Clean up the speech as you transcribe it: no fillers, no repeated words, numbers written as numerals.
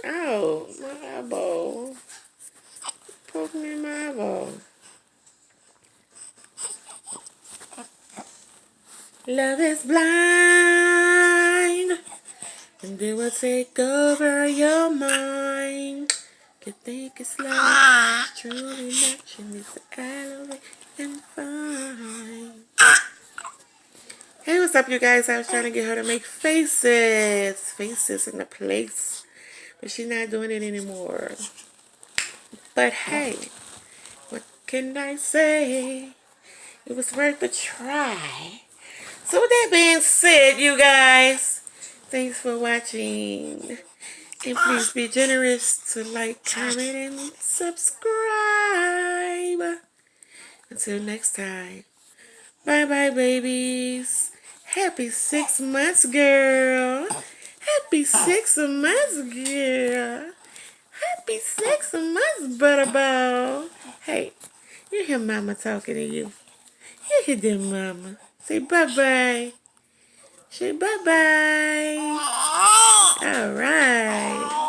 Ow, my eyeball. Poke me in my eyeball. Love is blind, and it will take over your mind. You think it's love, it's truly not. You need to elevate and find. Hey, what's up, you guys? I was trying to get her to make faces in the place, but she's not doing it anymore. But hey, what can I say? It was worth a try. So with that being said, you guys, thanks for watching. And please be generous to like, comment, and subscribe. Until next time. Bye-bye, babies. Happy 6 months, girl. Happy 6 months, girl. Happy 6 months, Butterball. Hey, you hear Mama talking to you. You hear that, Mama. Say bye-bye. Say bye-bye. All right.